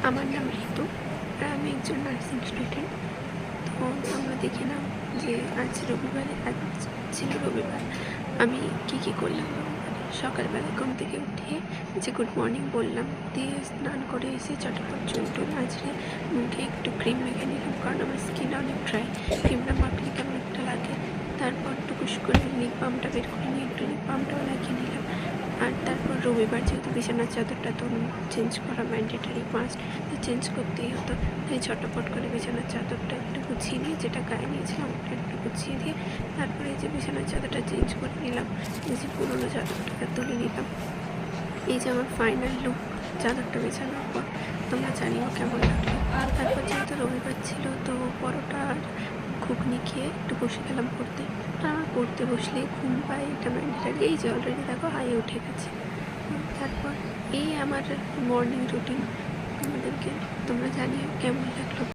আমার নাম ঋতু আর আমি একজন নার্সিং স্টুডেন্ট। তো আমরা দেখে নাও যে আজ ছিল রবিবার। আমি কি করলাম সকালবেলা ঘুম থেকে উঠে যে গুড মর্নিং বললাম, দিয়ে স্নান করে এসে চটপট চুল আঁচড়ে মুখে একটু ক্রিম মেখে নিলাম, কারণ আমার স্কিন অনেক ড্রাই। ক্রিমটা মাখলে কেমন একটা লাগে। তারপর টুকুস করে লিপ বামটা বের করে নিয়ে একটু লিপ বামটাও লাগিয়ে নিলাম। আর তারপর রবিবার যেহেতু বিছানার চাদরটা তো চেঞ্জ করা ম্যান্ডেটারি মাস্ট, তো চেঞ্জ করতেই হতো। তাই ঝটপট করে বিছানার চাদরটা একটু গুছিয়ে নিয়ে, যেটা গায়ে নিয়েছিলাম ওটা একটু গুছিয়ে দিয়ে তারপরে এই যে বিছানার চাদরটা চেঞ্জ করে নিলাম, এই যে পুরোনো চাদরটাকে তুলে নিলাম। এই যে আমার ফাইনাল লুক চাদরটা বিছানোর পর। তোমরা জানিও কেমন লাগলো। তারপর যেহেতু রবিবার ছিল তো পরোটা আর ঘুগনি খেয়ে একটু বসে গেলাম পড়তে। আর পড়তে বসলে ঘুম পায়, এটা ম্যান্ডেটারি। এই যে অলরেডি দেখো হাই উঠে গেছে। তারপর এই আমার মর্নিং রুটিন। তোমরা জানিও কেমন লাগলো।